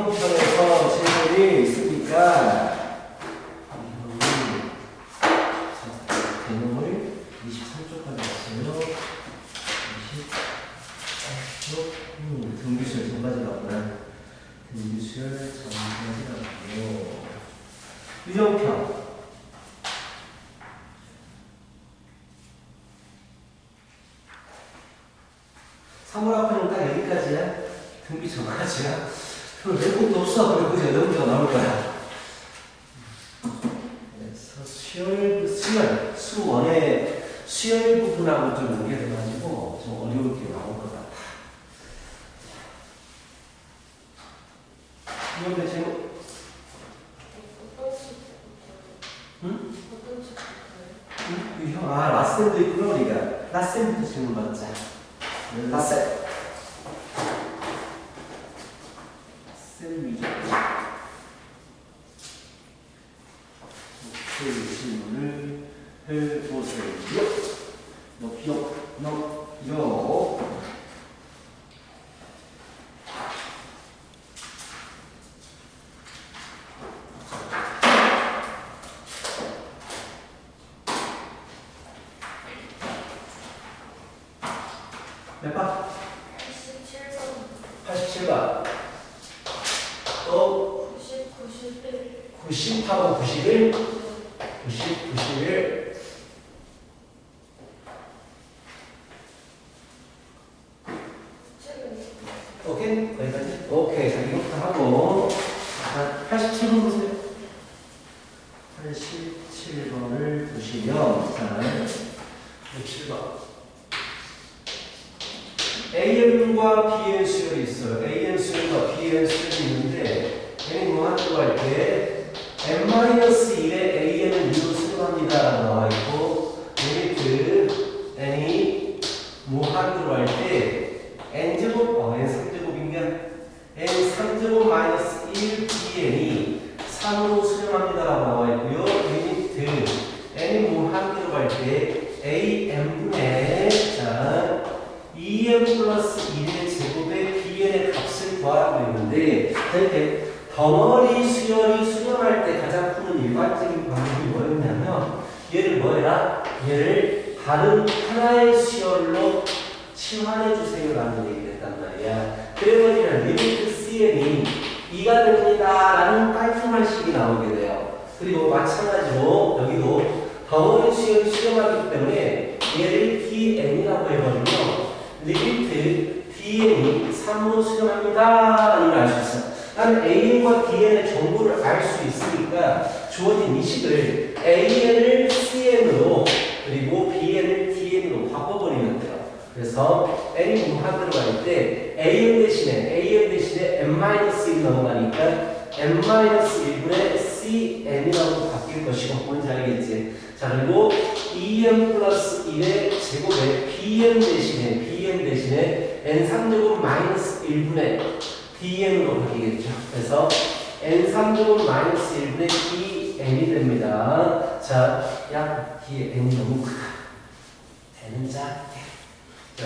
형편에서 질문이 있으니까 개념을 23쪽까지 했어요. 28쪽 등비수열 전까지라구나. 등비수열 전까지라고요. 유형편 3월 앞에는 딱 여기까지야. 등비 전까지야. 별 내곡도 없어. 그리고 이제 넘겨 나올 거야. 그래서 수원의 수열 부분하고 좀 연결해가지고 좀 어려울 게 나올 것 같아. 이번에 제목. 응? 응? 아, 라센도 있구나, 우리가. 라센부터 질문 받자. 라센. 셀 질문을 해보세요. 요. 몇 번? 87번. 또 90하고 91. 91. 오케이? 거기까지? 오케이. 자, 이거부터 하고. 자, 87번 보세요. 87번을 보시면, 자, 67번. AM과 BN 수열이 있어요. AM 수열과 BN 수열이 있는데, N이 무한대로 할 때, N-1의 AM은 U로 수렴합니다. 라고 나와 있고, 리미트 N이 무한대로 할 때, N제곱, N3제곱이면, N3제곱 마이너스 1 BN이 3으로 수렴합니다. 라고 나와 있고요. 리미트 N이 무한대로 할 때, AM분의, 자, 2m 플러스 1의 제곱에 bn의 값을 구하라고 했는데, 이렇게 덩어리 수열이 수렴할 때 가장 푸는 일반적인 방법이 뭐였냐면, 얘를 뭐해라? 얘를 다른 하나의 수열로 치환해 주세요라는 얘기를 했단 말이야. 그래버리면 리미트 cn이 2가 됩니다 라는 깔끔한 식이 나오게 돼요. 그리고 마찬가지로 여기도 덩어리 수열이 수렴하기 때문에 얘를 dn이라고 해버리면 리미트 dn이 3으로 수렴합니다. 이걸 알 수 있어. 나는 an과 dn의 정보를 알 수 있으니까 주어진 이 식을 an을 cn으로 그리고 bn을 dn으로 바꿔버리면 돼요. 그래서 n이 무한대로 갈 때 an 대신에 n-1 넘어가니까 n-1분의 cn이라고 바뀔 것이고, 뭔지 알겠지? 자, 그리고 2m 플러스 1의 제곱에 bn 대신에 n3제곱 마이너스 1분의 dn으로 바뀌겠죠. 그래서 n3제곱 마이너스 1분의 dn이 됩니다. 자, 약 dn이 너무 크다. n은 작게. 자,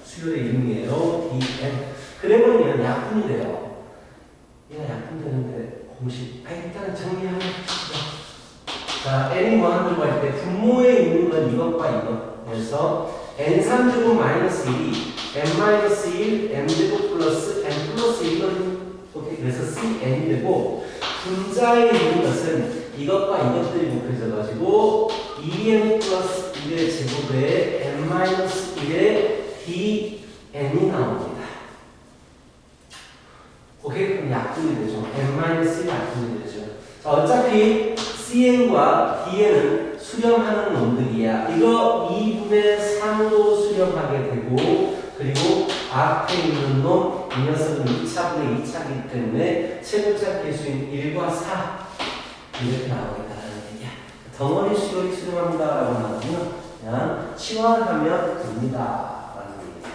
수열의 이름이에요. dn. 그래버리면 약분이 돼요. 얘가 약분 되는데 공식. 일단 정리하면 됩시다. 자, n이 무한대로 갈 때 분모에 있는 건 이것과 이것. 그래서 n3제곱 마이너스 1이 n-1, m제곱 플러스 n 플러스 1은 오케이. 그래서 cn이 되고, 분자에 있는 것은 이것과 이것들이 곱해져가지고 2n 플러스 1의 제곱에 n-1의 dn이 나옵니다. 오케이? 그럼 약분이 되죠. n-1이 약분이 되죠. 자, 어차피 cn과 dn은 수렴하는 놈들이야. 이거 2분의 3도 수렴하게 되고, 그리고 앞에 있는 놈, 이 녀석은 2차분의 2차이기 때문에 최고차 계수인 1과 4 이렇게 나오겠다는 얘기야. 덩어리 수열이 수렴합니다라고 나오면 그냥 치환하면 됩니다 라는 얘기야.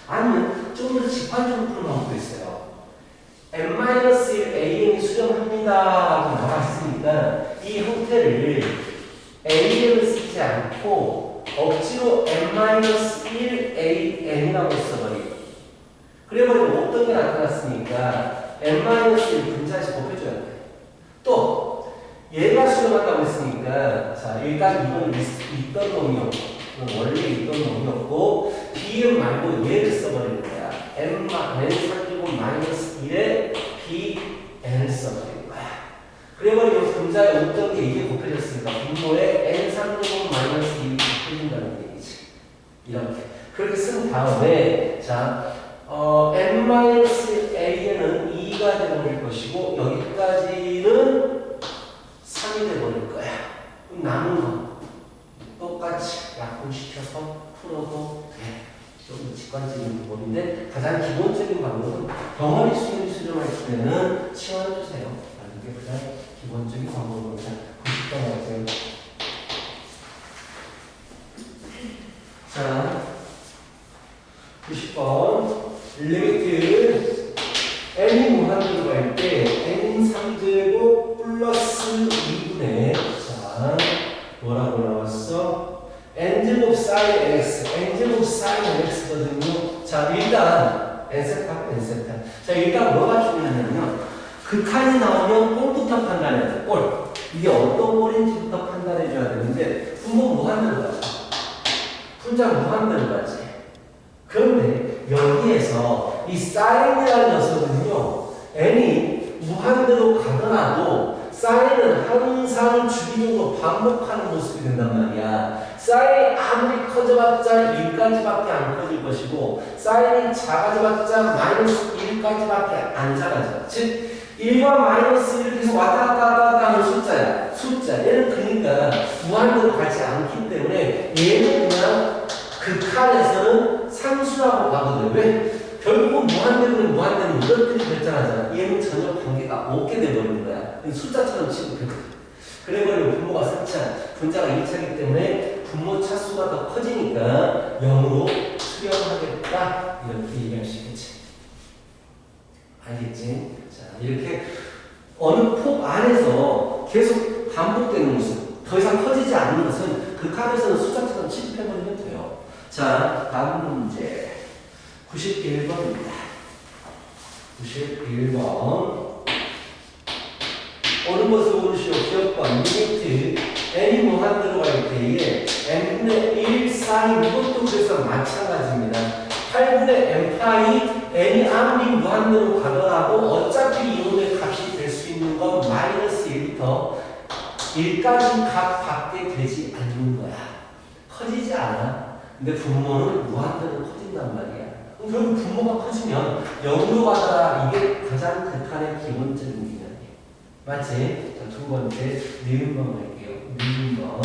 아니면 좀 더 직관적으로 푸는 방법도 있어요. n-1 an이 수렴합니다 라고 나와 있으니까 이 형태를 an을 쓰지 않고 억지로 n-1 an이라고 써버리고, 그래버리면 어떤 게 나타났습니까? n-1 분자에서 곱해줘야 돼. 또 얘가 수렴한다고 했으니까 자 일단 이건 있던 놈이었고 원래 있던 놈이었고 bn 말고 얘를 써버리는 거야. n-3제곱 마이너스 1에 bn을 써버리는 거야. 그래버리면 분자에 없던 게 이게 곱해졌으니까 분모에 n3제곱 마이너스 1이 곱해진다는 얘기지. 이렇게 그렇게 쓴 다음에 자 n-a는 2가 되버릴 것이고 여기까지는 3이 되버릴 거야. 그럼 남은 거 똑같이 약분시켜서 풀어도 돼. 좀 직관적인 부분인데 가장 기본적인 방법은 덩어리 수렴할 때는 치환해주세요. 이게 가장 기본적인 방법입니다. 90번 할게요. 자 90번 리미트 n이 무한대로 갈 때 n3제곱 플러스 2분의 자 뭐라고 나왔어? n제곱 sin x n제곱 sin x거든요. 자 일단 n세타 n세타 자 일단 뭐가 중요하냐면 극한이 나오면 꼴부터 판단해야 돼. 꼴 이게 어떤 꼴인지부터 판단해 줘야 되는데 분모 무한대로 가지 분자 무한대로 가지. 그런데 여기에서 이 사인이라는 녀석은요 n이 무한대로 가더라도 사인은 항상 주기적으로 반복하는 모습이 된단 말이야. 사인이 아무리 커져봤자 1까지밖에 안 커질 것이고 사인이 작아져봤자 마이너스 1까지밖에 안 작아져. 즉 1과 마이너스 1을 계속 왔다 갔다 하는 숫자야. 숫자. 얘는 그러니까 무한대로 가지 않기 때문에 얘는 그냥 극한에서는 상수라고 봐도 돼. 왜? 결국은 무한대면 무한대는 이것들이 결정하잖아. 얘는 전혀 관계가 없게 돼버리는 거야. 숫자처럼 취급해. 그래버리면 분모가 3차, 분자가 2차이기 때문에 분모 차수가 더 커지니까 0으로 수렴하겠다. 이렇게 얘기할 수 있겠지. 알겠지? 자, 이렇게 어느 폭 안에서 계속 반복되는 모습, 더 이상 커지지 않는 것은 극한에서는 숫자처럼 취급해버리면 돼요. 자, 다음 문제. 91번입니다. 91번. 옳은 것을 고르시오. 기억번 리미트 n이 무한대로 갈 때에 n분의 1 사인 이것도 그래서 마찬가지입니다. 8분의 n 파이 n이 아무리 무한대로 가더라도 어차피 이놈의 값이 될 수 있는 건 마이너스 1부터 1까지 값밖에 되지 않는 거야. 커지지 않아. 근데 분모는 무한대로 커진단 말이야. 그럼 분모가 커지면 0으로 가더라. 이게 가장 극한의 기본적인 개념이에요. 맞지? 자, 두 번째 니은번 갈게요. 니은번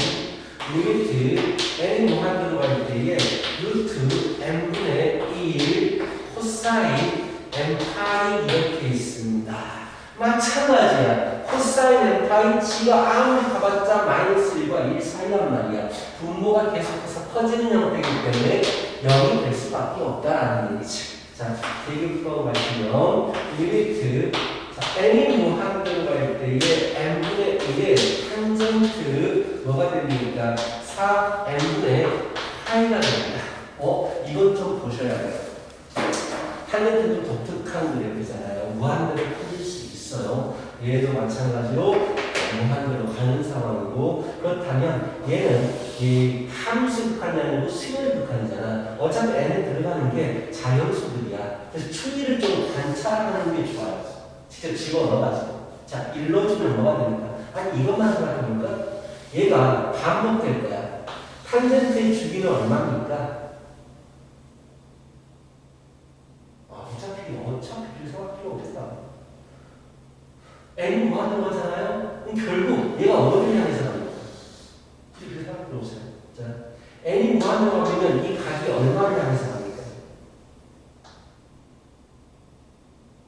리미트 n 무한대로 갈 때에 루트 n분의 1 코사인 n 파이 이렇게 있습니다. 마찬가지야. 코사인 n 파이 지가 아무리 가봤자 마이너스 1과 1 사이란 말이야. 분모가 계속해서 커지는 형태이기 때문에 0이 될 수밖에 없다라는 얘기지. 자, 대입법 마시면 리미트 n이 무한대로 갈 때에 n분의 1의 탄젠트 뭐가 됩니까? 4n분의 파이가 됩니다. 이건 좀 보셔야 돼요. 탄젠트도 독특한 그래프잖아요. 무한대로 커질 수 있어요. 얘도 마찬가지로 무한대로 가는 상황이고 그렇다면 얘는 이 함수 극한이 아니고 수열 극한이잖아. 어차피 n에 들어가는 게 자연수들이야. 그래서 추이를 좀 관찰하는 게 좋아요. 직접 집어넣어가지고. 자, 일러주면 뭐가 됩니까? 아니, 이것만 생각해보니까 얘가 반복될 거야. 탄젠트의 주기는 얼마입니까? 어차피 그 생각 필요 없겠다. n이 무한대로 가잖아요? 그럼 결국 얘가 어디를 향해서 갑니까? 굳이 그 생각 필요 없어요. 자, n이 무한대로 가면 이 각이 얼마를 향해서 갑니까?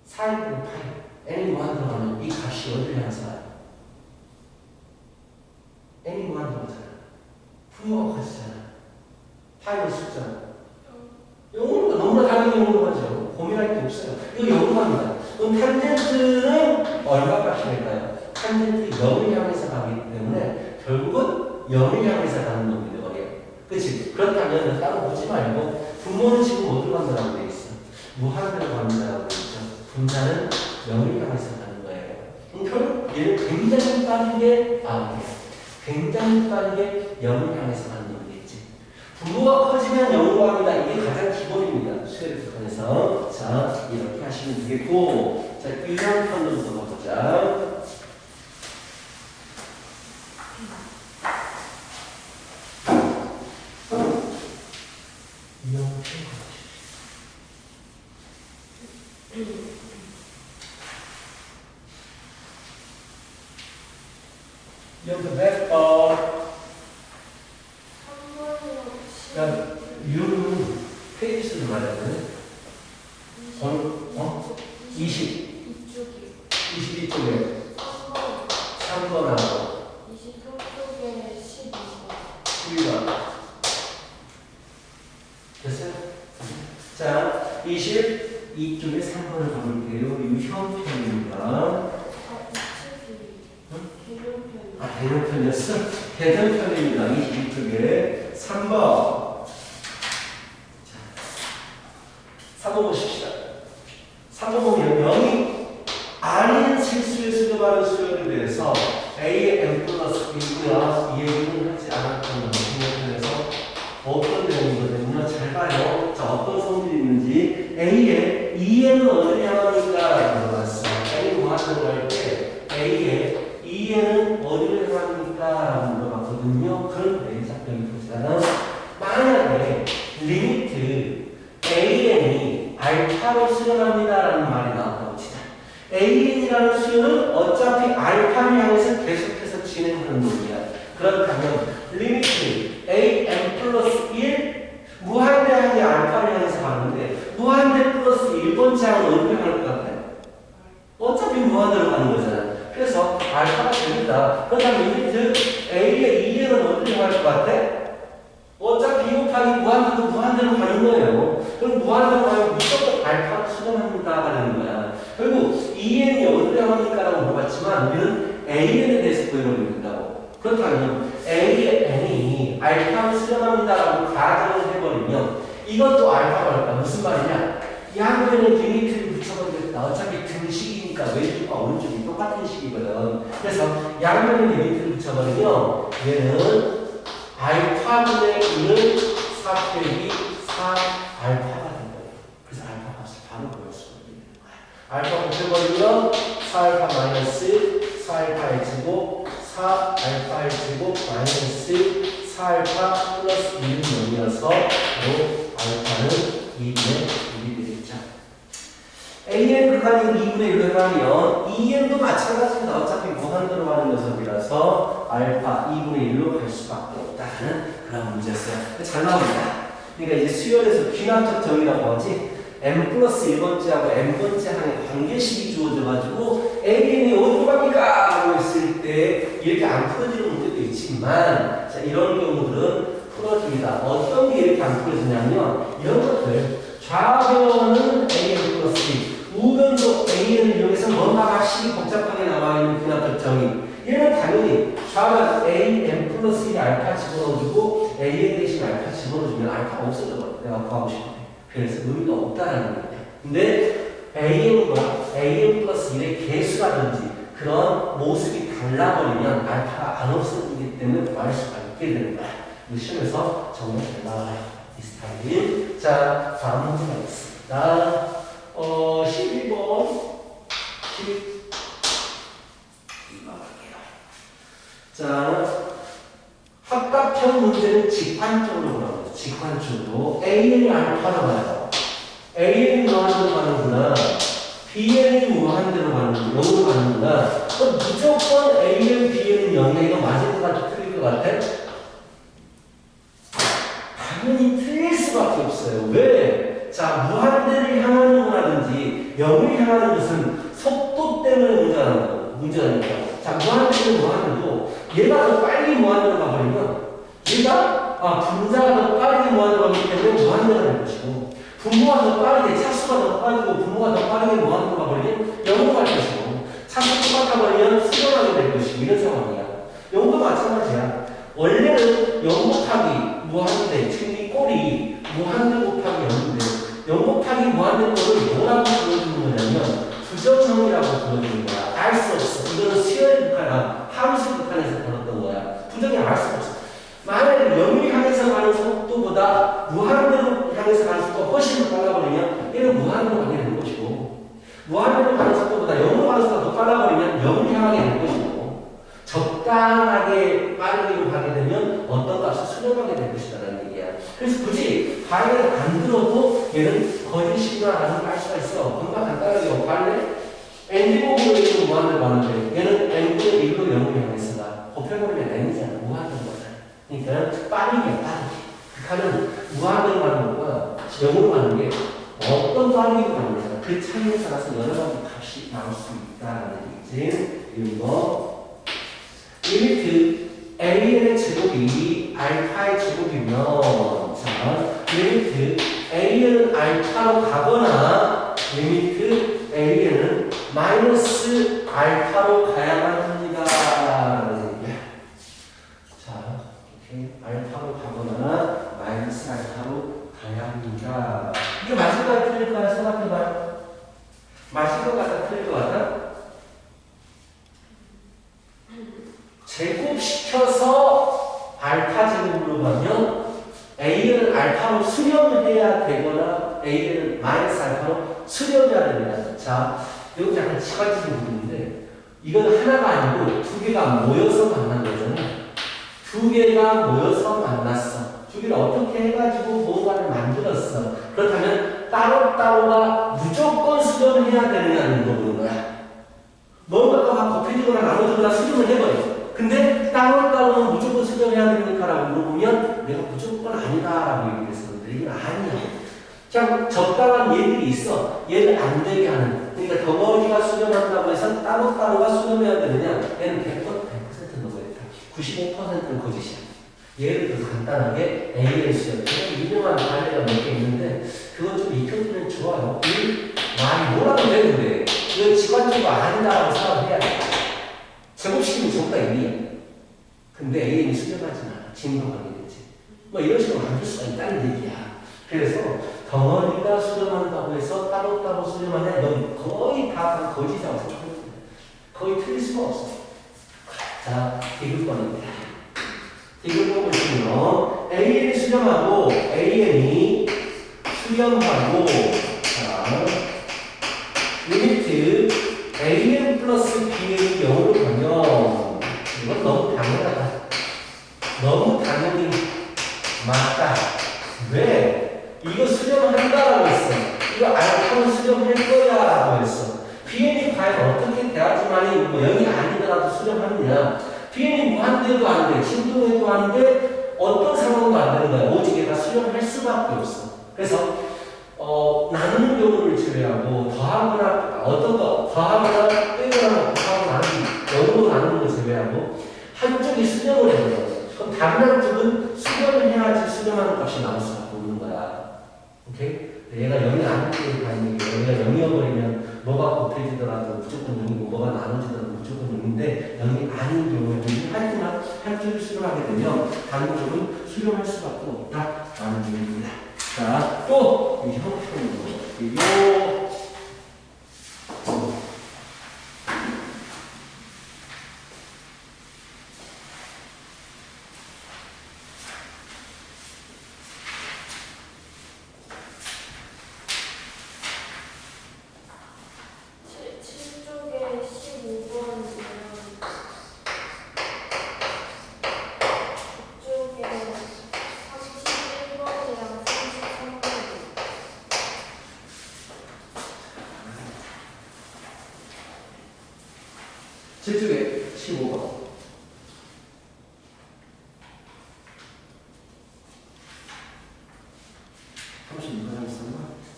4인분 파이. n이 무한대로 가면 이 값이 어디를 향해서 가요? n이 무한대로 가잖아. 분모가 커지잖아. 파이는 숫자잖아. 영어로 너무나 당연히 영어로 가죠. 고민할 게 없어요. 이거 영어로 갑니다. 그럼 탄젠트는 얼마까지 될까요? 탄젠트 0을 향해서 가기 때문에 결국은 0을 향해서 가는 놈이 되어버려요. 그치? 그렇다면 따로 보지 말고 분모는 지금 어디로 간다고 되어 있어? 무한대로 간다고 되어 있죠. 분자는 0을 향해서 가는 거예요. 결국 얘는 굉장히 빠르게 굉장히 빠르게 0을 향해서 가는 놈이겠지. 분모가 커지면 0으로 합니다. 이게 가장 기본입니다. 수열에서 관해서. 자, 이렇게 하시면 되겠고, 자, 유형편으로 넘어가보자. 여기서 몇 번? 그러니까 U는 페이지 수를 말하는 20. 22쪽에 3번하고 23쪽에 12번. 됐어요? 자, 22쪽에 3번을 가볼게요. 유형편입니다. 대형편이었어? 대형편입니다. 22쪽에 3번. 자, 3번 보십시다. 3번 보면 0이 아닌 실수에 수렴하는 수열에 대해서 A의 M 플러스 B가 이해는 하지 않았던 대형편에서 어떤 내용이거든요. 잘 봐요. 자, 어떤 성질이 있는지. A의 2N은 어디를 향합니까? 라고 물어봤어요. A 무한정을 할 때 A의 2N은 어디를 향합니까? 라고 물어봤거든요. 그런데 작전이 보시다가 만약에 리미트 AN이 알파로 수렴합니다 라는 말이 나왔다고 치자. AN이라는 수는 어차피 알파를 향해서 계속해서 진행하는 놈이야. 그렇다면 리미트 AN 플러스 1 무한대항이 알파를 향해서 가는데 무한대 플러스 1번째 항은 어디를 향할 것 같아? 어차피 무한대로 가는 거잖아. 그래서 알파가 됩니다. 그렇다면 리미트 A의 2N은 어디를 향할 것 같아? 어차피 2 곱하기 무한대로 가는 거예요. 그럼 무한대로 가면 무조건 알파가 수렴합니다가 되는 거야. 결국 2N이 어디를 향합니까? 라고 물어봤지만 우리는 AN에 대해서 보여주고 된다고. 그렇다면 AN이 알파를 수렴합니다라고 가정을 해버리면 이것도 알파가 할까? 무슨 말이냐? 양변에 리미트를 붙여버리겠다. 어차피 등식이니까 왼쪽과 오른쪽이 똑같은 식이거든. 그래서 양변에 리미트를 붙여버리면 얘는 알파분의 1은 4 빼기 4 알파가 된 거예요. 그래서 알파 값을 바로 구할 수가 있는 거야. 알파 붙여버리면 4알파 마이너스 4알파의 제곱 4알파의 제곱 마이너스 4알파 플러스 1은 0이어서 알파는 2분의 1이 되겠죠. AN 극한이 2분의 1로 하면 2N도 마찬가지입니다. 어차피 무한대로 가는 녀석이라서 알파 2분의 1로 갈 수밖에 없다는 그런 문제였어요. 잘 나옵니다. 그러니까 이제 수열에서 귀납적 정의라고 하지 M 플러스 1번째하고 M번째 항의 관계식이 주어져가지고 AN이 어디로 갑니까? 라고 했을 때 이렇게 안 풀어지는 문제도 있지만 자, 이런 경우들은 풀어집니다. 어떤 게 이렇게 안 풀어지냐면 이런 것들 좌변은 AN 플러스 B 우변도 AN을 이용해서 뭔가 확실히 복잡하게 나와 있는 귀납적 정의 얘는 당연히 좌변 AN 플러스 1 알파 집어넣어주고 AN 대신 알파 집어넣어주면 알파가 없어져버려. 내가 구하고 싶은데 그래서 의미가 없다라는 거예요. 근데 AN 플러스 1의 개수라든지 그런 모습이 달라버리면 알파가 안 없어지기 때문에 구할 수가 있게 되는 거야. 시험에서 정말 잘 나와요. 이 스타일. 자, 다음 문제가 있습니다. 12번. 12번 할게요. 자, 합각형 문제는 직관적으로 보라고. 직관적으로. AN이 알파로 가요. AN이 무한대로 가는구나. BN이 무한대로 가는구나. 0으로 가는구나. 그럼 무조건 AN, BN은 0이야. 이거 맞을 것 같아? 틀릴 것 같아? 당연히 틀릴 수밖에 없어요. 왜? 자, 무한대를 향하는 거라든지 0을 향하는 것은 속도 때문에 문제라니까. 자, 무한대는 무한대도 얘가 더 빨리 무한대로 가버리면 얘가 분자가 더 빠르게 무한대로 가기 때문에 무한대가 될 것이고 분모가 더 빠르게 차수가 더 빠르고 분모가 더 빠르게 무한대로 가버리면 0으로 갈 것이고 차수 똑같아 버리면 수렴하게 될 것이고 이런 상황이야. 0도 마찬가지야. 원래는 0 곱하기 무한대, 지금 꼴이 무한대 곱하기 0인데 0 곱하기 무한대 꼴을 뭐라고 보여주는 거냐 뭐냐면 부정형이라고 불러주는 거야. 알 수 없어. 이거는 수열 극한, 함수 극한에서 벌었던 거야. 부정이 알 수 없어. 만약에 0을 향해서 가는 속도보다 무한대로 향해서 가는 속도가 훨씬 더 빨라버리면 얘는 무한대로 가게 되는 것이고, 무한대로 가는 속도보다 0으로 가는 속도가 더 빨라버리면 0을 향하게 되는 것이고, 적당하게 빠르게 가게 되면 어떤 값을 수렴하게 될 것이다라는 얘기야. 그래서 굳이 발레를 안 들어도 얘는 거짓이구나라는 걸 알 수가 있어. 금방 간단하게 발레 n제곱으로 있는 무한대로 가는데 얘는 n분의 1로 0을 향해서 가. 곱해버리면 n이잖아. 무한대로 가잖아. 그러니까 빠르게. 극한은 무한대로 가는 것과 0으로 가는 게 어떤 빠르기로 가는 거야. 그 차이에 따라서 여러 가지 값이 나올 수 있다는 얘기지. 그리고 리미트 AN의 제곱이 알파의 제곱이면, 자, 리미트 AN은 알파로 가거나 리미트 AN은 마이너스 알파로 가야만 합니다. 자, 이렇게 알파로 가거나 마이너스 알파로 가야 합니다. 이게 맞을 것 같아, 틀릴 것 같아? 생각해봐요. 맞을 것 같아, 틀릴 것 같아? 제곱시켜서 알파 제곱으로 가면 A는 알파로 수렴해야 되거나 A는 마이너스 알파로 수렴해야 됩니다. 자, 이건 약간 시간적인 부분인데 이건 하나가 아니고 두 개가 모여서 만난 거잖아요. 두 개가 모여서 만났어. 두 개를 어떻게 해가지고 뭔가를 만들었어. 그렇다면 따로따로가 무조건 수렴해야 되느냐는 거 보는 거야. 뭔가가 곱해지거나 나눠지거나 수렴을 해버려. 근데 따로따로는 무조건 수렴해야 됩니까라고 물어보면 내가 무조건 아니다라고 얘기를 했었는데 이건 아니야. 그냥 적당한 예들이 있어. 얘를 안 되게 하는. 그러니까 덩어리가 수렴한다고 해서 따로따로가 수렴해야 되느냐? 얘는 100% 넘어있다. 95%는 거짓이야. 예를 들어서 간단하게 A의 수렴. 유명한 발레가 몇 개 있는데 그건 좀 익혀두면 좋아요. 이 말이 뭐라고 되는데 이건 직관적으로 아니다라고 생각해야 돼. 제곱시키면 전부 다 1이야. 근데 A는 수렴하지 마. 진동하게 되지. 뭐 이런 식으로 만들 수가 있다는 얘기야. 그래서 덩어리가 수렴한다고 해서 따로따로 수렴하냐? 넌 거의 다 거짓이라고 생각해. 거의 틀릴 수가 없어. 자, 디귿번입니다. 디귿번 보시면 AN이 수렴하고 AN이 수렴하고 자, 리미트 AN 플러스 BN이 0으로 가면 이건 너무 당연하다. 너무 당연히 맞다. 왜? 이거 수렴한다라고 했어. 이거 알파는 수렴할 거야라고 했어. BN이 과연 어떻게 대하지만이 뭐 0이 아니더라도 수렴하느냐. BN이 무한대도 안 돼. 진동해도 안 돼. 어떤 상황도 안 되는 거야. 오직 얘가 수렴할 수밖에 없어. 그래서 나누는 경우를 제외하고 더하거나 어떤 거 더하거나 빼거나 곱하고 나누기 영으로 나누는 걸 제외하고 한쪽이 수렴을 해야 돼. 그럼 다른 한쪽은 수렴을 해야지 수렴하는 값이 나올 수밖에 없는 거야. 오케이? 얘가 0이 아니기 때문에 얘가 0이어버리면 뭐가 곱해지더라도 무조건 0이고 뭐가 나눠지더라도 무조건 0인데 0이 아닌 경우에는 하지만 한쪽이 수렴하게 되면 다른 쪽은 수렴할 수밖에 없다라는 얘기입니다. 자, 또 이 형태로 그리고 저쪽에 15번.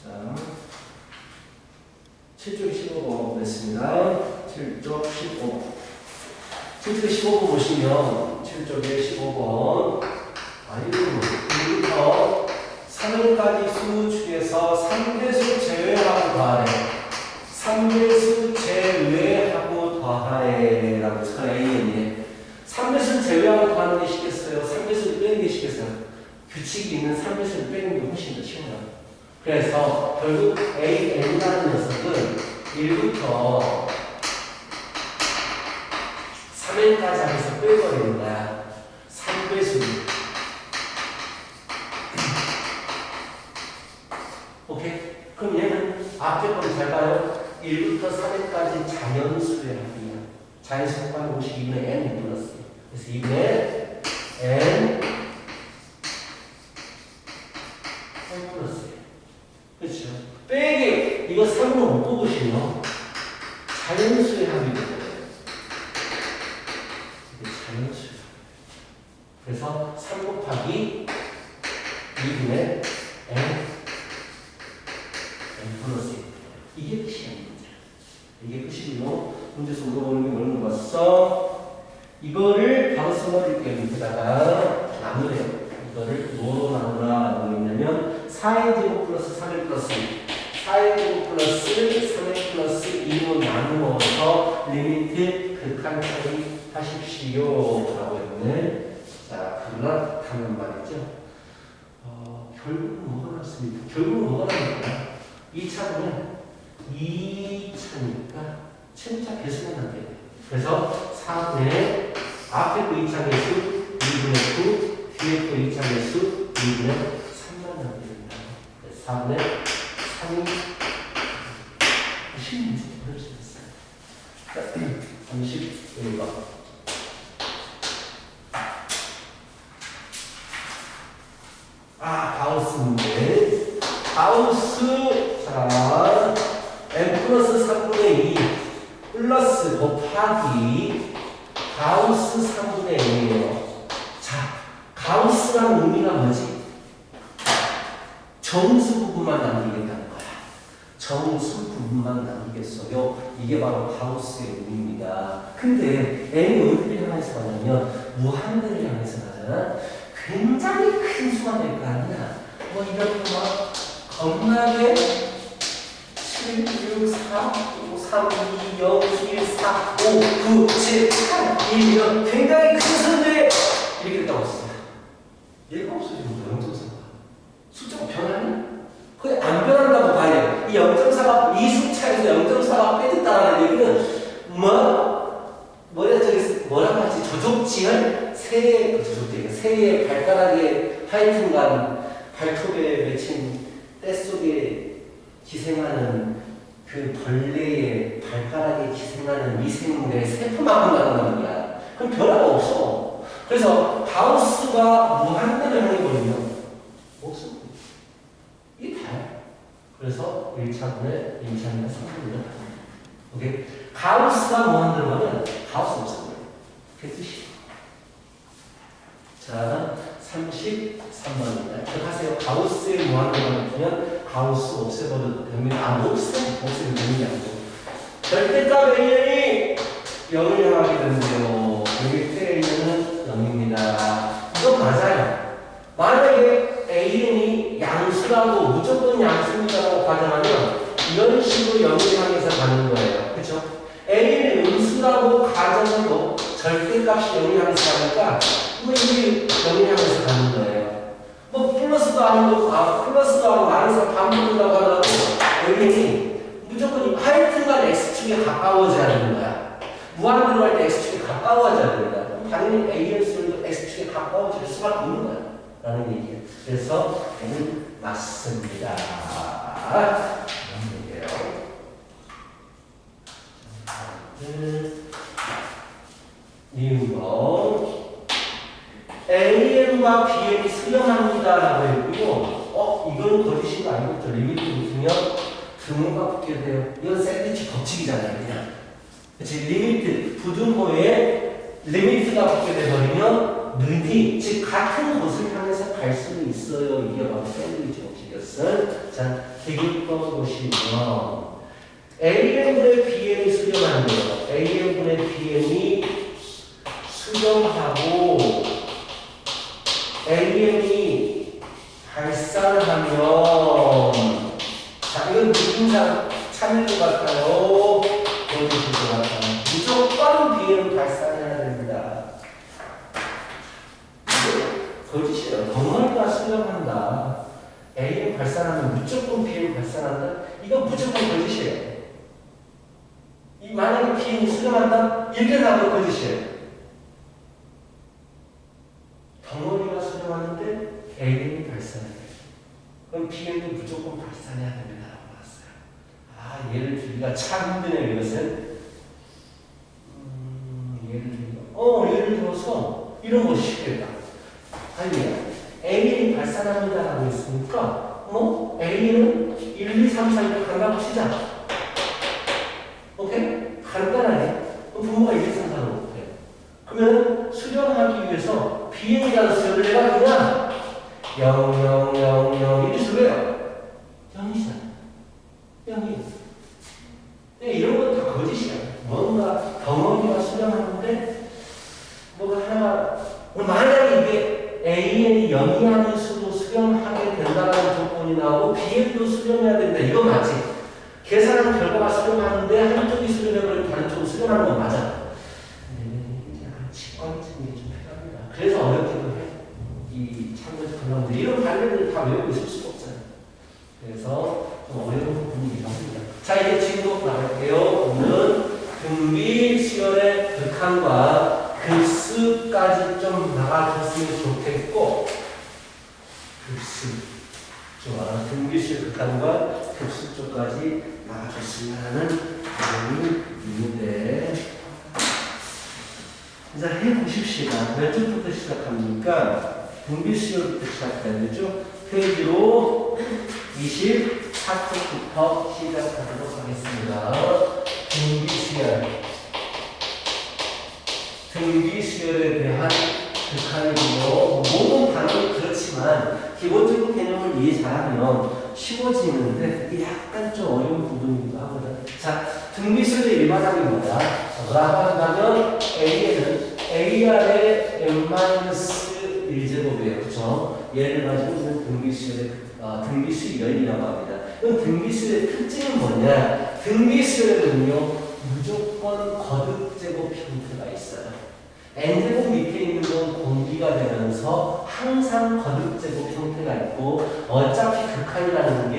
자, 7쪽 15번 보겠습니다. 7쪽 15번. 7쪽에 15번 보시면 7쪽에 15번 아이고 1부터 3일까지 수 중에서 3배수 제외하고 더하래. 3배수 제외하고 더하래 라고 해서 AN이 3배수를 제외하고 더하는 게 쉽겠어요? 3배수를 빼는 게 쉽겠어요? 규칙이 있는 3배수를 빼는 게 훨씬 더 쉬워요. 그래서 결국 AN이라는 녀석은 1부터 3n까지 하면서 빼버리는 거야. 3배수. 오케이? 그럼 얘는 앞에 거를 잘 봐요. 1부터 3n까지 자연수의 합이야. 자연수 합한 공식 2분의 n 플러스. 그래서 2분의 n 플러스. 그렇죠? 빼기 이거 3으로 못 뽑으시면 자연수의 합이 되거든요. 자연수. 그래서 3 곱하기 2분의 n 플러스 1. 이게 끝이야, 문제. 이게 끝이고요. 문제에서 물어보는 게 뭐는 거 봤어? 이거를 바로 써버릴게요. 밑에다가 나누래요. 이거를 뭐로 나누라고 했냐면 4의 제곱 플러스 3의 플러스 4의 제곱 플러스 3의 플러스 2로 나누어서 리미트 극한 처리 하십시오 라고 했네. 자, 그렇다면 말이죠. 결국은 뭐가 났습니까? 결국은 뭐가 나니까 2차분은 2차니까 최고차 계수만 하게 돼요. 그래서 4분의 앞에 거 2차 계수 2분의 9 뒤에 거 2차 계수 2분의 3만 하게 됩니다. 4분의 3이 10문제 그럴 수 있어요. 31번. 가우스 문제. 가우스, 자, n 플러스 3분의 2 플러스 곱하기 가우스 3분의 1이에요. 자, 가우스라는 의미가 뭐지? 정수 부분만 남기겠다는 거야. 정수 부분만 남기겠어요. 이게 바로 가우스의 의미입니다. 근데 n이 어디를 향해서 가냐면 무한대를 향해서 가잖아. 굉장히 큰 수가 될 거 아니야. 뭐 이렇게 막 겁나게 7, 6, 4, 5, 3, 2, 0, 1, 4, 5, 9, 7, 8, 1 이런 굉장히 큰 수인데 이렇게 따왔어요. 얘가 없어지는 거야. 0.4가. 숫자가 변하냐? 거의 안 변한다고 봐야 돼. 이 0.4가 이 숫자에서 0.4가 빼졌다는 얘기는 뭐라고 하지? 저족지혈? 새의 발가락에 하여튼간 발톱에 맺힌 때 속에 기생하는 그 벌레의 발가락에 기생하는 미생물의 세포만큼 나온다는 거야. 그럼 변화가 없어. 그래서 가우스가 무한대를 하는 거거든요. 없어. 이게 다야. 그래서 1차분의 2차분의 3분의 오케이? 가우스가 무한대로 하면 가우스 없어. 그 뜻이에요. 자, 33번입니다. 기억하세요. 가우스의 무한대로 보면 가우스 없애버려도 됩니다. 없애면 되는 게 아니고. 절대값 A이 0을 향하게 되는데요. 여기 때 A는 0입니다. 이거 맞아요. 만약에 A이 양수라고 무조건 양수라고 가정하면 이런 식으로 0을 향해서 가는 거예요. 그렇죠? A는 음수라고 가정해도 절대값이 0을 향해서 가니까 뭐 이게 0을 향해서 가는 거예요. 뭐 플러스도 아니고 플러스도 아니고 마이너스 반복한다고 하더라도 A는 무조건 하여튼간 X축에 가까워져야 되는 거야. 무한대로 할 때 X축에 가까워져야 된다. 당연히 A의 수도 X축에 가까워질 수밖에 없는 거야. 라는 얘기예요. 그래서 N은 맞습니다. 이런 얘기예요. 미음번 AM과 BM이 수렴합니다 라고 했고요. 이건 거짓인 거 아니겠죠? 리미트 붙으면 등호가 붙게 돼요. 이건 샌드위치 법칙이잖아요. 그냥 그치? 리미트 부등호에 리미트가 붙게 돼버리면 눈이 즉 같은 곳을 향해서 갈 수는 있어요. 이게 바로 샌드위치 법칙이었어요. 자, 대결번 보시면 AM분의 BM이 수렴한대요. AM분의 BM이 수렴하고 AM이 발산하면 자, 이건 느낌상 참일 것 같아요. 보여주실 것 같아요. 무조건 BM 발산해야 됩니다. 거짓이에요. 덩어리가 수렴한다. AM 발산하면 무조건 BM 발산한다. 이건 무조건 거짓이에요. 만약에 Bn이 수렴한다? 이렇게 나와도 거짓이에요. 덩어리가 수렴하는데 An이 발산해요. 그럼 Bn도 무조건 발산해야 됩니다라고 나왔어요. 아, 예를 들기가 참 힘드네요, 이것은. 예를 들어서 이런 거 쉽겠다. 아니, An이 발산합니다라고 했으니까, A는 1, 2, 3, 4 이렇게 간다고 치자. 오케이? 간단하게. 그럼 분모가 1, 2, 3, 4는 어때요? 그러면 수렴하기 위해서 Bn이라는 수렴을 내가 그냥 0, 0, 0, 0 이렇게 줄여요. 0이잖아. 0이. 네, 이런 건 다 거짓이야. 뭔가 덩어리가 수렴하는데 뭐가 하나, 만약에 이게 An이 0이 아닌 수도 수렴하게 된다는 조건이 나오고 Bn도 수렴해야 된다. 이거 맞지? 계산한 결과가 수렴하는데 한쪽이 수렴해버리고 다른 쪽은 수렴하는 건 맞아. 약간 직관적인 게 좀 필요합니다. 그래서 어렵기도 해. 이 참고적 근원들 이런 관련을 다 외우고 있을 수가 없잖아요. 그래서 좀 어려운 부분이긴 합니다. 자, 이제 진도 나갈게요. 오늘은 등비 수열의 극한과 급수까지 좀 나가줬으면 좋겠고, 급수 좋아. 등비 수열 극한과 급수 쪽까지 나가줬으면 하는 부분이 있는데, 자, 해보십시다. 몇 쪽부터 시작합니까? 등비 수열부터 시작해야 되죠? 페이지로 24쪽부터 시작하도록 하겠습니다. 등비 수열. 등비 수열에 대한 극한이고요. 모든 단어는 그렇지만 기본적인 개념을 이해 잘하면 쉬워지는데 이게 약간 좀 어려운 부분이기도 하거든. 자, 등비 수열의 일반항이 뭐다? 뭐라고 한다면 A에는 AR의 n-1제곱이에요. 그렇죠? 얘를 가지고 있는 등비수열이라고 합니다. 그럼 등비수열의 특징은 뭐냐? 등비수열에는요, 무조건 거듭제곱 형태가 있어요. n제곱 밑에 있는 건 공비가 되면서 항상 거듭제곱 형태가 있고, 어차피 극한이라는 게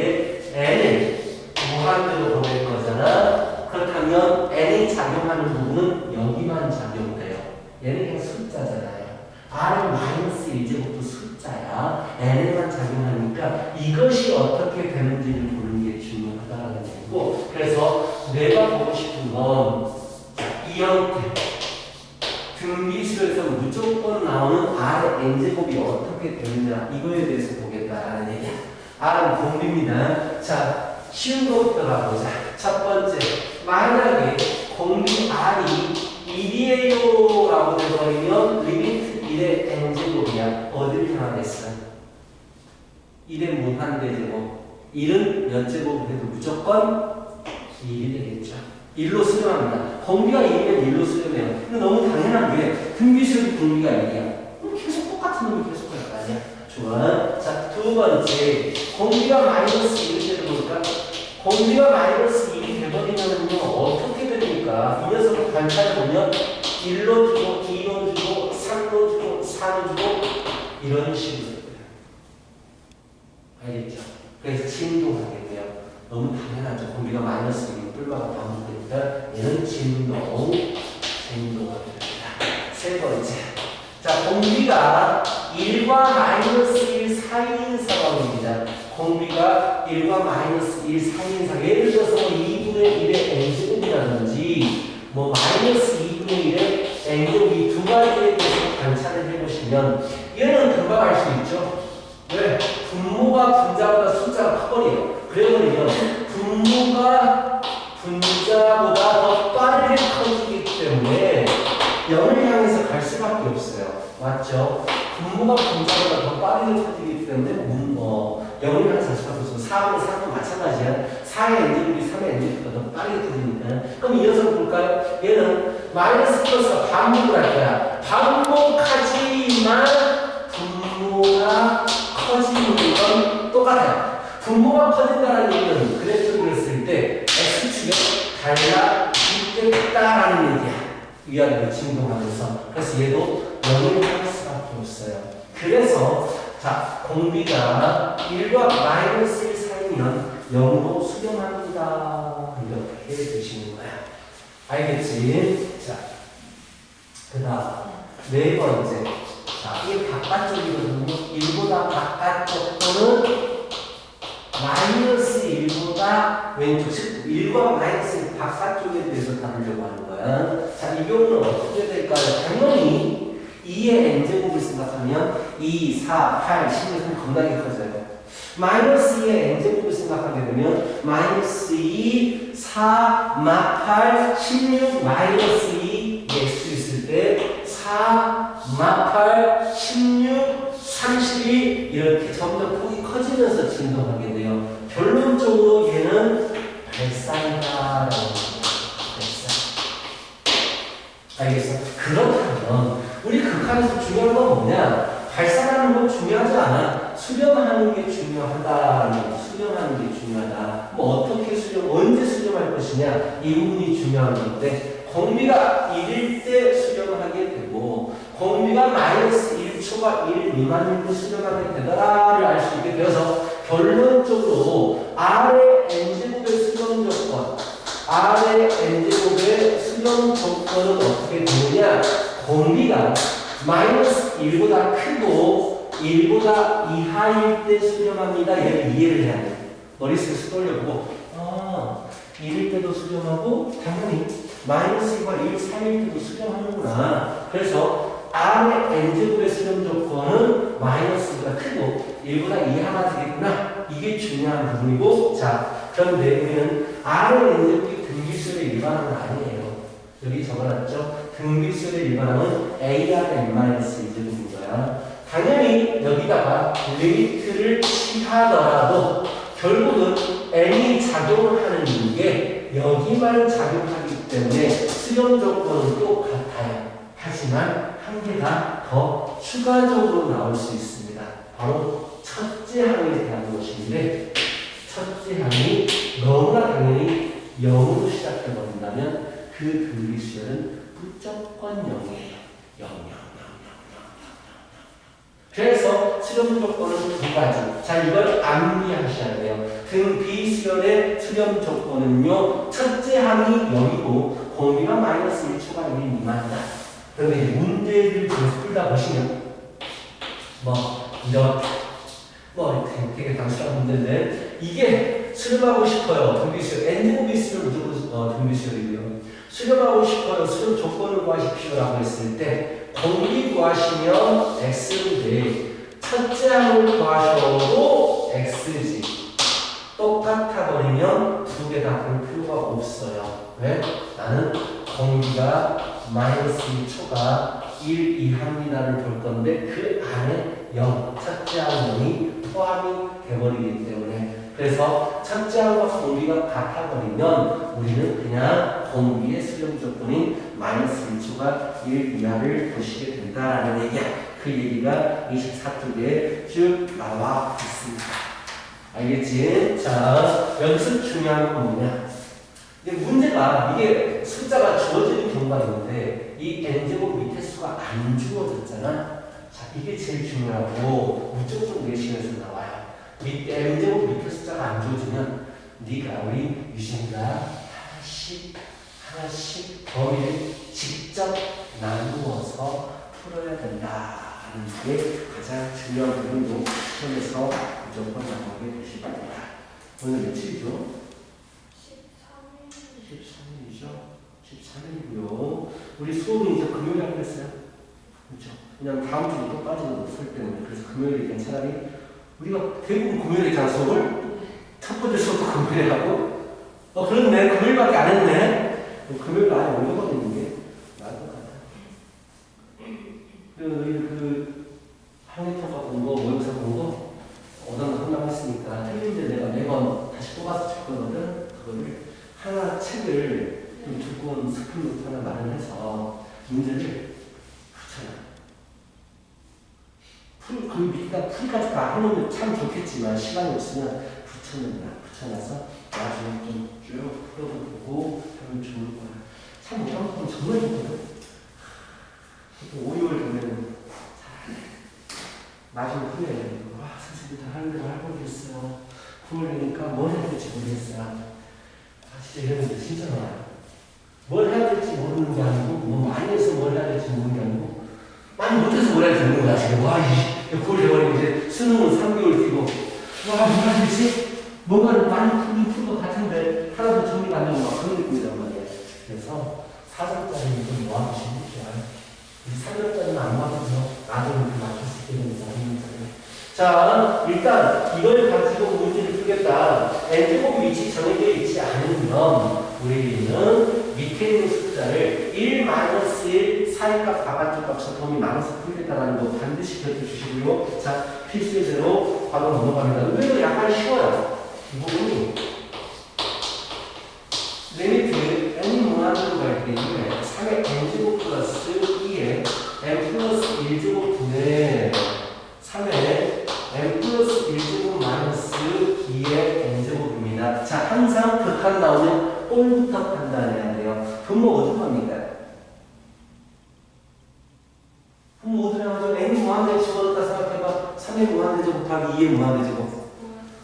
n을 무한대로 보낼 거잖아. 그렇다면 n이 작용하는 부분은 여기만 작용돼요. 얘는 그냥 숫자잖아요. r은 마이너스 1제곱도 숫자야. n에만 작용하니까 이것이 어떻게 되는지를 보는 게 중요하다는 얘기고, 그래서 내가 보고 싶은 건 이 형태 등비수열에서 무조건 나오는 r의 n제곱이 어떻게 되느냐 이거에 대해서 보겠다라는 얘기야. r은 공비입니다. 자, 쉬운 것부터 가보자. 첫 번째, 만약에 공비 r이 1이에요 라고 되버리면 리미트 1의 n제곱이야. 어딜 향하겠어? 1의 무한대제곱. 1은 몇 제곱을 해도 무조건 1이 되겠죠. 1로 수렴합니다. 공비가 1이면 1로 수렴해요. 근데 너무 당연한 게 등비수열이 공비가 1이야. 계속 똑같은 놈이 계속 갈 거 아니야. 좋아. 자, 두 번째, 공비가 마이너스 1이 되는 거니까 공비가 마이너스 1이 돼버리면은요, 어떻게 됩니까? 이 녀석을 관찰해보면 1로 주고, 2로 주고, 3로 주고, 4로 주고, 이런 식으로 돼요. 알겠죠? 그래서 진동하게 돼요. 너무 당연하죠. 공비가 마이너스 1이 뿔마가 반복되니까 얘는 진동가 됩니다. 세 번째. 자, 공비가 1과 마이너스 1 사이인 상황입니다. 공비가 1과 마이너스 1 사이인 상황. 예를 들어서 2분의 1의 n제곱이라든지 마이너스 2분의 1의 n제곱 이 두 가지에 대해서 관찰을 해보시면 얘는 금방 알 수 있죠. 왜? 분모가 분자보다 숫자가 커버려요. 그래버리면 분모가 분자보다 더 빠르게 커지기 때문에 0을 향해서 갈 수밖에 없어요. 맞죠? 분모가 분자보다 더 빠르게 커지기 때문에 0을 향해서 갈 수밖에 없어요. 4분의 3도 마찬가지야. 4의 n제곱이 3의 n제곱보다 더 빠르게 커지니까. 그럼 이 녀석 볼까요? 얘는 마이너스 플러스가 반복을 할 거야. 반복하지만 분모가 커지는 건 똑같아요. 분모가 커진다는 얘기는 그래프를 그렸을 때 X축에 달라붙겠다라는 얘기야. 위아래로 진동하면서. 그래서 얘도 0을 할 수밖에 없어요. 그래서 자, 공비가 1과 마이너스 1 사이면 0으로 수렴합니다. 이렇게 해주시는 거야. 알겠지? 자, 그 다음 네 번째. 자, 이게 바깥쪽이거든요. 1보다 바깥쪽 또는 마이너스 1보다 왼쪽. 즉 1과 마이너스 1 바깥쪽에 대해서 다루려고 하는 거야. 자, 이 경우는 어떻게 될까요? 당연히 2의 n제곱을 생각하면 2, 4, 8, 16은 겁나게 커져요. 마이너스 2의 n제곱을 생각하게 되면 마이너스 2, 4, 8, 16, 마이너스 2 x 있을 때 4, 8, 16, 32 이렇게 점점 폭이 커지면서 진동하게 돼요. 결론적으로 얘는 발산이다라고 합니다. 발산. 알겠어? 그렇다면 우리 극한에서 중요한 건 뭐냐? 발산하는 건 중요하지 않아. 수렴하는 게 중요하다라는 거. 수렴하는 게 중요하다. 뭐 어떻게 수렴, 언제 수렴할 것이냐 이 부분이 중요한 건데 공비가 1일 때 수렴하게 되고 공비가 마이너스 1초가 1 미만일 때 수렴하게 되더라를 알 수 있게 되어서 결론적으로 R의 n제곱의 수렴 조건 R의 n제곱의 수렴 조건은 어떻게 되느냐 공비가 마이너스 1보다 크고 1보다 이하일 때 수렴합니다. 얘를 이해를 해야 돼. 머릿속에서 떠올려보고 1일 때도 수렴하고 당연히 마이너스 2과 1 사이일 때도 수렴하는구나. 그래서 R의 n제곱의 수렴 조건은 마이너스 2가 크고 1보다 이하가 되겠구나. 이게 중요한 부분이고 자 그런데 우리는 R의 n제곱이 등비수열의 일반항은 아니에요. 여기 적어놨죠. 등비수열의 일반항은 ARn-2제곱인 거야. 당연히 여기다가 리미트를 취하더라도 결국은 n이 작용을 하는 게 여기만 작용하기 때문에 수렴 조건은 똑같아요. 하지만 한 개가 더 추가적으로 나올 수 있습니다. 바로 첫째 항에 대한 것인데 첫째 항이 너무나 당연히 0으로 시작해버린다면 그 등비수열은 무조건 0이에요. 0, 0, 0, 0, 0, 0. 그래서 수렴 조건은 두 가지. 자, 이걸 암기하셔야 돼요. 등비수열의 수렴 조건은요, 첫째 항이 0이고, 공비가 마이너스 1초가 1 미만이다. 그런데 문제를 풀다 보시면, 되게 단순한 문제인데, 이게 수렴하고 싶어요. 등비수열. n제곱이 있으면 무조건 등비수열이고요. 수렴하고 싶어요. 수렴 조건을 구하십시오라고 했을 때, 공비 구하시면 x인데 첫째 항을 구하셔도 x지. 똑같아 버리면 두 개 다 볼 필요가 없어요. 왜? 나는 공비가 마이너스 1초가 1 이하입니다를 볼 건데 그 안에 0, 첫째 항 0이 포함이 돼버리기 때문에 그래서 첫째 항과 공비가 같아버리면 우리는 그냥 공비의 수렴 조건인 마이너스 1초가 1 이하를 보시게 된다라는 얘기야. 그 얘기가 24쪽에 쭉 나와 있습니다. 알겠지? 자, 여기서 중요한 건 뭐냐? 이제 문제가 이게 숫자가 주어지는 경우가 있는데 이 n제곱 밑에 수가 안 주어졌잖아. 자, 이게 제일 중요하고 무조건 내신에서 나와요. 밑에 n제곱 밑에 숫자가 안 주어지면 네가 우리 유진이가 하나씩 범위를 직접 나누어서 풀어야 된다는 게 가장 중요한 부분이고 시험에서 무조건 나오게 되실 겁니다. 오늘 며칠이죠? 13일이죠? 13일이고요. 우리 수업은 이제 금요일에 하기로 했어요. 그렇죠? 그냥 다음 주부터 빠지는 못할 때문에 그래서 금요일에 차라리 우리가 대부분 금요일에 있잖아 수업을 첫 번째 수업도 금요일에 하고 그렇네 금요일밖에 안 했네. 금요일 아예 올려버리는 게 나을 것 같아. 그 항해평가 본 거, 모의고사 본 거 혼남했으니까 틀린 데 내가 매번 다시 뽑아서 줄 거거든. 그거를 하나 책을 좀 두꺼운 스크린노트 하나 마련해서 문제를 붙여놔. 그 밑에다 풀까지 다 해놓으면 참 좋겠지만 시간이 없으면 붙여놔서 나중에 좀 쭉 풀어보고 하면 좋을 거야. 참 이런 건 정말 좋거든. 5개월 되면 잘하네. 나중에 후회해. 선생님 다 하는 대로 하고 있어요. 9월 되니까 뭘 해야 될지 모르겠어요. 진짜 이러는데 진짜 나와요. 뭘 해야 될지 모르는 게 아니고, 뭐 많이 해서 뭘 해야 될지 모르는 게 아니고, 많이 못해서 뭘 해야 될지 모르는 거야, 지금. 와, 그걸 해버리고 이제 수능은 3개월 뛰고, 와, 뭘 해야 되지? 뭔가를 많이 풀것 같은데, 하나도 정리가 안 되고 막 그런 느낌이란 말이야. 그래서 4절까지는 좀 모아두시면 좋아요. 3절까지는 안 모아서 나중에 맞출 수 있게 되는 거예요. 자, 일단 이걸 가지고 문제를 풀겠다. n제곱 위치 정해져 있지 않으면 우리는 밑에 있는 숫자를 1-1 사이값 바깥쪽 값을 범위 나눠서 풀겠다라는 거 반드시 기억해 주시고요. 자, 필수 예제로 바로 넘어갑니다. 의외로 약간 쉬워요. 이 부분이 리미트 n이 무한으로 갈 때에 3의 n제곱 플러스 2의 n 플러스 1제곱 분의 3의 n 플러스 1제곱 마이너스 2의 n제곱입니다. 자, 항상 극한 나오면 꼴부터 판단해야 돼요. 분모 어디 겁니까? 분모 어디 나오죠? n이 무한대 집어넣었다 생각해봐. 3의 무한대제곱 곱하기 2의 무한대제곱.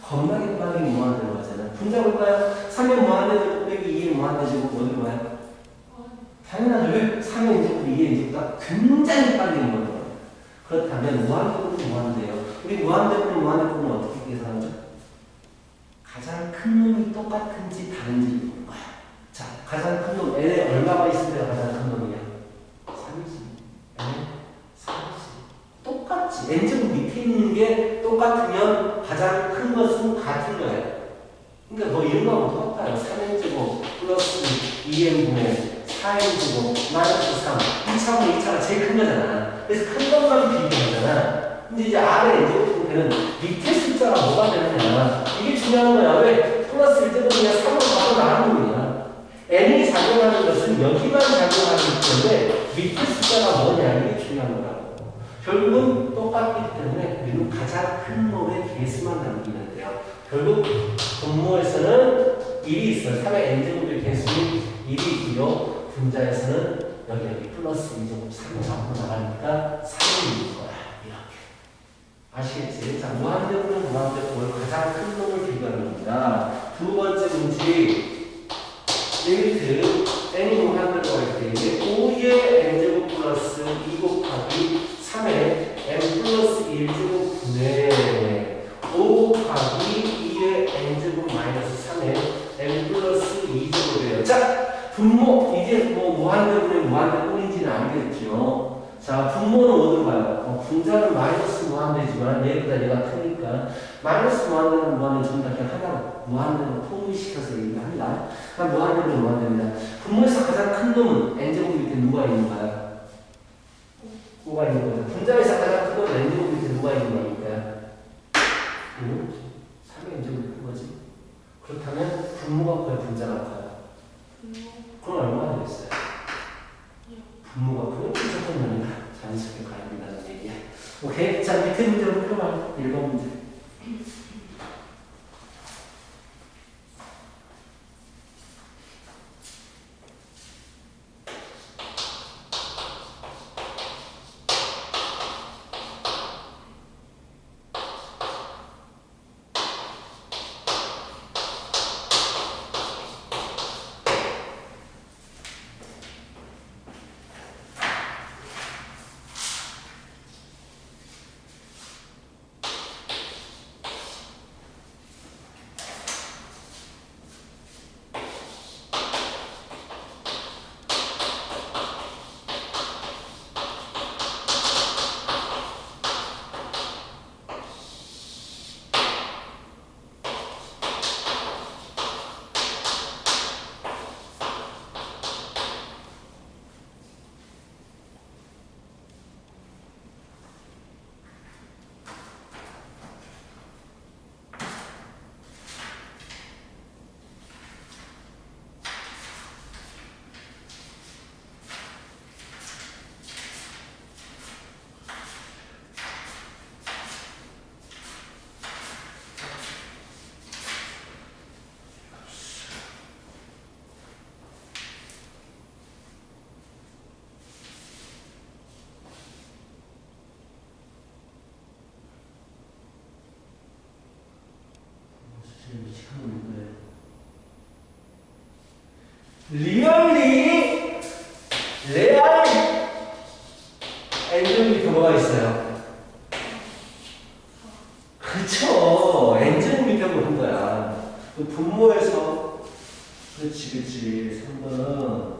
겁나게 빠르게 무한대로 가잖아. 분자 볼까요? 3의 무한대제곱 빼기 2의 무한대제곱 어디로 가요? 당연하죠. 왜? 3의 인제곱, 2의 인제곱가 굉장히 빨리 무한대로. 그렇다면 무한대곱은 무한대예요. 우리 무한대곱은 어떻게 계산하죠? 가장 큰 놈이 똑같은지 다른지 보는 거야. 자, 가장 큰 놈, n에 얼마가 있을 때가 가장 큰 놈이야? 3이지. n 3이지. 똑같지. n제곱 밑에 있는 게 똑같으면 가장 큰 것은 같은 거예요. 그러니까 뭐 이런 거하고 똑같아요. 3n제곱 플러스 2n분의 4n제곱 마이너스 3. 2차분의 2차가 제일 큰 거잖아. 그래서 큰 것만 비교하잖아. 근데 이제 아래 n제곱 되는 밑에 숫자가 뭐가 되느냐. 이게 중요한 거야. 왜? 플러스 1제곱이냐 3으로 바꿔 나가는 거야. n이 작용하는 것은 여기만 작용하기 때문에 밑에 숫자가 뭐냐 이게 중요한 거라고. 결국은 똑같기 때문에 우리는 가장 큰 놈의 개수만 남기면 돼요. 결국 분모에서는 1이 있어요. 3의 n제곱의 개수는 1이 있고요. 분자에서는 여기 플러스 2제곱 3이 앞으로 나가니까 3이 있는 거야. 이렇게. 아시겠지? 자, 무한대분은 무한대분을 가장 큰 놈을 비교하는 겁니다. 두 번째 문제. 리미트 n이 무한대로 할 때 5의 n제곱 플러스 2 곱하기 3의 n 플러스 1제곱 분의 5 곱하기 2의 n제곱 마이너스 3의 n 플러스 2제곱이에요. 자, 분모, 이게 뭐 무한대분의 무한대분인지는 알겠죠. 자, 분모는 어디로 가요? 분자는 마이너스 무한대지만 얘보다 얘가 크니까 마이너스 무한대는 무한대 전부 다 그냥 하나 무한대로 통일시켜서 얘기합니다. 그럼 무한대는 무한대입니다. 분모에서 가장 큰 놈은 n제곱 밑에 누가 있는가요? 5가 있는 거죠. 분자에서 가장 큰 놈은 n제곱 밑에 누가 있는 거니까? 3의 n제곱이 큰 거지. 그렇다면 분모가 커요? 분자가 커요? 그럼 얼마나 되겠어요? 분모가 크면 무조건 연이다. 자연스럽게 가야 된다는 얘기야. 오케이? 자, 밑에 문제로 풀어봐요. 1번 문제. 리얼리 그 분모에서 그렇지 3번은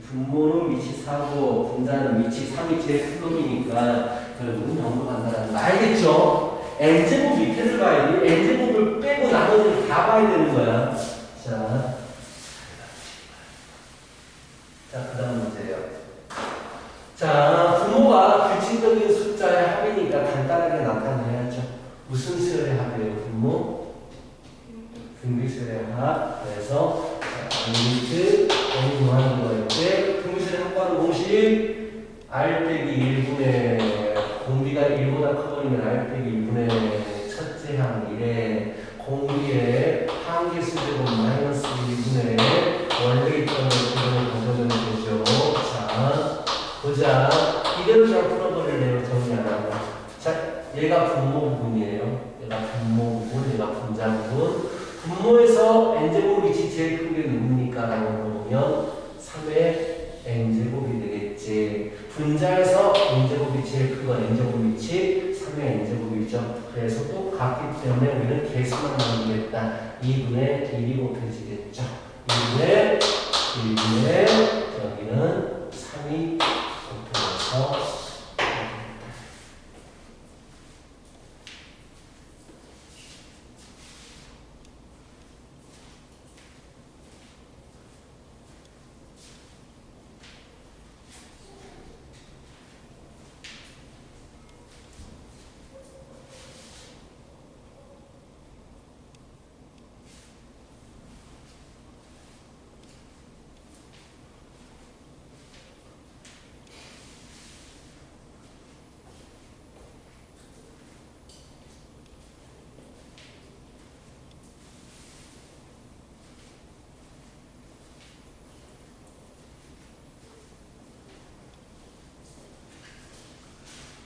분모는 위치 4고 분자는 위치 3이 제일 큰 놈이니까 결국은 0로 간다는 거 알겠죠? n제곱 밑에를 봐야 돼. n제곱을 빼고 나머지를 다 봐야 되는 거야. 자, 그 다음 문제예요. 자, 분모가 규칙적인 숫자의 합이니까 간단하게 나타내야죠. 무슨 수열의 합이에요? 분모? 등비수열의 합. 그래서 리미트 n이 뭐하는 거였지? 등비수열의 합과는 공식 r 빼기 1분의 공비가 1보다 커버리면 r 빼기 1분의 첫째 항 1에 공비의 항계수제곱 마이너스 1분의 원래 있던 것들을 가져오면 되죠. 자, 보자. 이대로 잘 풀어버리네요. 정리 안 하고. 자, 얘가 분모 부분이에요. 얘가 분모 부분, 얘가 분자 부분. 분모에서 n제곱 위치 제일 큰 게 누굽니까? 라고 물어보면 3의 n제곱이 되겠지. 분자에서 n제곱이 제일 큰 건 n제곱 위치 3의 n제곱이죠. 그래서 똑같기 때문에 우리는 개수만 나누겠다. 2분의 1이 곱해지겠죠. 2분의 1분의 여기는 3이 곱해져서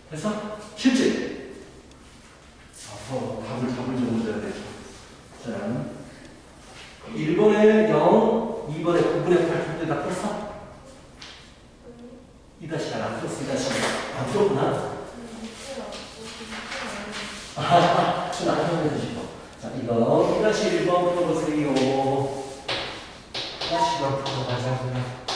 그래서 실제 답을 적어줘야 되죠. 자, 1번에 0, 2번에 9분의 8 둘 다 풀었어? 2-1 안 풀었어. 2-1 안 풀었구나. 좀 나중에 해주시고. 자, 이거 2-1번 풀어보세요. 2-1번 풀어가자고요.